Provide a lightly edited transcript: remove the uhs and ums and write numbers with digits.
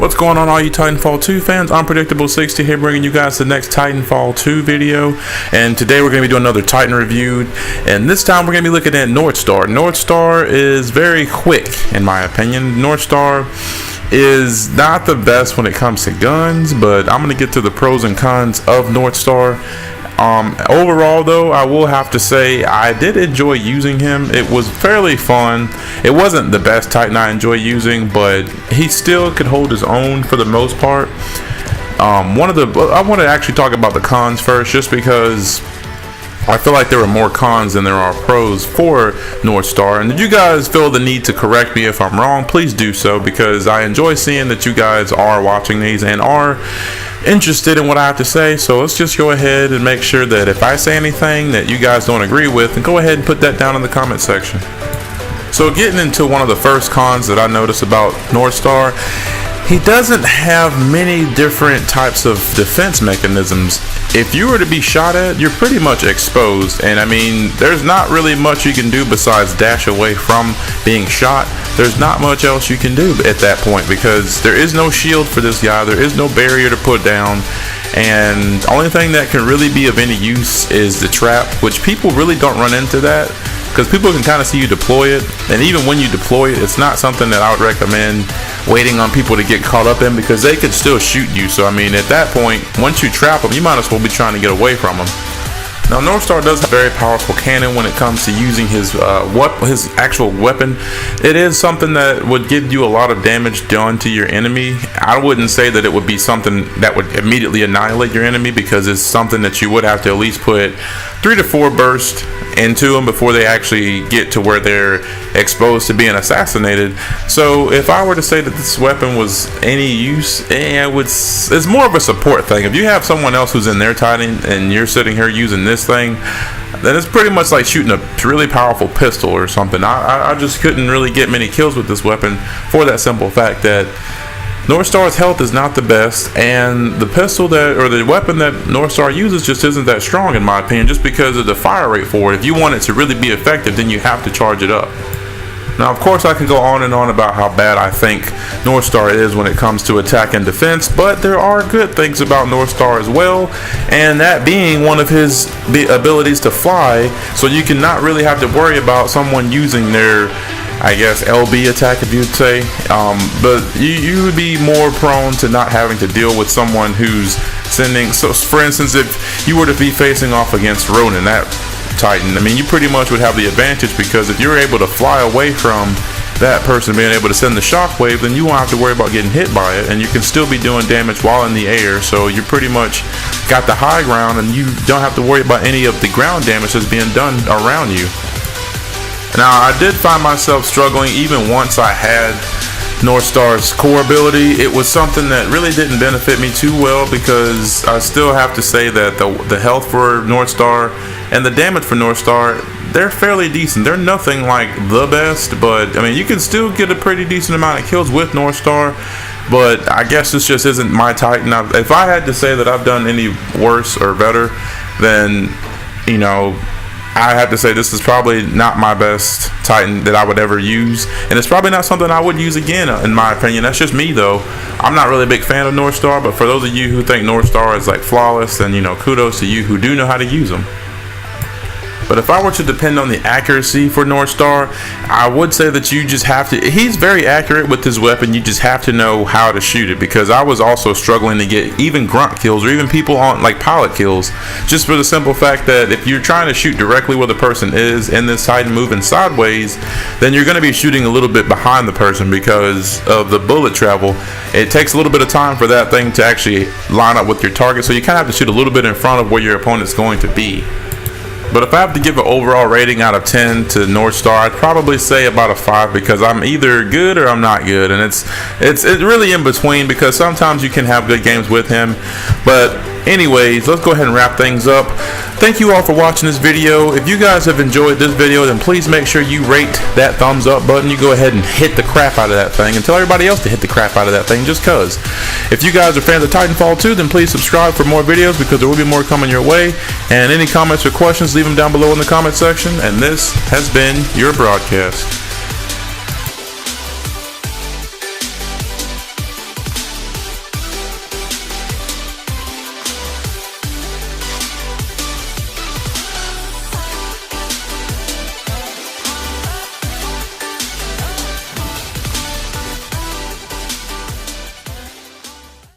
What's going on, all you Titanfall 2 fans? Unpredictable60 here, bringing you guys the next Titanfall 2 video. And today we're going to be doing another Titan review. And this time we're going to be looking at NorthStar. NorthStar is very quick, in my opinion. NorthStar is not the best when it comes to guns, but I'm going to get to the pros and cons of NorthStar. Overall though, I will have to say I did enjoy using him. It was fairly fun. It wasn't the best Titan I enjoy using, but he still could hold his own for the most part. I want to actually talk about the cons first, just because I feel like there are more cons than there are pros for NorthStar. And if you guys feel the need to correct me if I'm wrong, please do so, because I enjoy seeing that you guys are watching these and are interested in what I have to say. So let's just go ahead and make sure that if I say anything that you guys don't agree with, then go ahead and put that down in the comment section. So getting into one of the first cons that I noticed about NorthStar, he doesn't have many different types of defense mechanisms. If you were to be shot at, you're pretty much exposed, and I mean, there's not really much you can do besides dash away from being shot. There's not much else you can do at that point, because there is no shield for this guy, there is no barrier to put down, and the only thing that can really be of any use is the trap, which people really don't run into that, because people can kind of see you deploy it, and even when you deploy it, it's not something that I would recommend waiting on people to get caught up in, because they could still shoot you. So I mean, at that point, once you trap them, you might as well be trying to get away from them. Now NorthStar does have a very powerful cannon when it comes to using his actual weapon. It is something that would give you a lot of damage done to your enemy. I wouldn't say that it would be something that would immediately annihilate your enemy, because it's something that you would have to at least put 3 to 4 bursts into them before they actually get to where they're exposed to being assassinated. So if I were to say that this weapon was any use, it's more of a support thing. If you have someone else who's in their Titan and you're sitting here using this thing, then it's pretty much like shooting a really powerful pistol or something. I just couldn't really get many kills with this weapon for that simple fact that NorthStar's health is not the best, and the the weapon that NorthStar uses just isn't that strong, in my opinion, just because of the fire rate for it. If you want it to really be effective, then you have to charge it up. Now, of course, I can go on and on about how bad I think NorthStar is when it comes to attack and defense, but there are good things about NorthStar as well, and that being one of his abilities to fly, so you can not really have to worry about someone using their, I guess, LB attack, if you'd say, but you would be more prone to not having to deal with someone who's sending. So for instance, if you were to be facing off against Ronin, that Titan, I mean, you pretty much would have the advantage, because if you're able to fly away from that person being able to send the shockwave, then you won't have to worry about getting hit by it, and you can still be doing damage while in the air. So you pretty much got the high ground, and you don't have to worry about any of the ground damage that's being done around you. Now, I did find myself struggling even once I had NorthStar's core ability. It was something that really didn't benefit me too well, because I still have to say that the health for NorthStar and the damage for NorthStar, they're fairly decent. They're nothing like the best, but I mean, you can still get a pretty decent amount of kills with NorthStar. But I guess this just isn't my Titan. If I had to say that I've done any worse or better, then, you know, I have to say this is probably not my best Titan that I would ever use, and it's probably not something I would use again, in my opinion. That's just me though. I'm not really a big fan of NorthStar, but for those of you who think NorthStar is like flawless, then, you know, kudos to you who do know how to use them. But if I were to depend on the accuracy for NorthStar, I would say that you just have to, he's very accurate with his weapon, you just have to know how to shoot it, because I was also struggling to get even grunt kills, or even people on like pilot kills, just for the simple fact that if you're trying to shoot directly where the person is in this Titan moving sideways, then you're going to be shooting a little bit behind the person because of the bullet travel. It takes a little bit of time for that thing to actually line up with your target, so you kind of have to shoot a little bit in front of where your opponent's going to be. But if I have to give an overall rating out of 10 to NorthStar, I'd probably say about a 5, because I'm either good or I'm not good, and it's really in between, because sometimes you can have good games with him. But anyways, let's go ahead and wrap things up. Thank you all for watching this video. If you guys have enjoyed this video, then please make sure you rate that thumbs up button. You go ahead and hit the crap out of that thing, and tell everybody else to hit the crap out of that thing, just cause. If you guys are fans of Titanfall 2, then please subscribe for more videos, because there will be more coming your way. And any comments or questions, leave them down below in the comment section. And this has been your broadcast.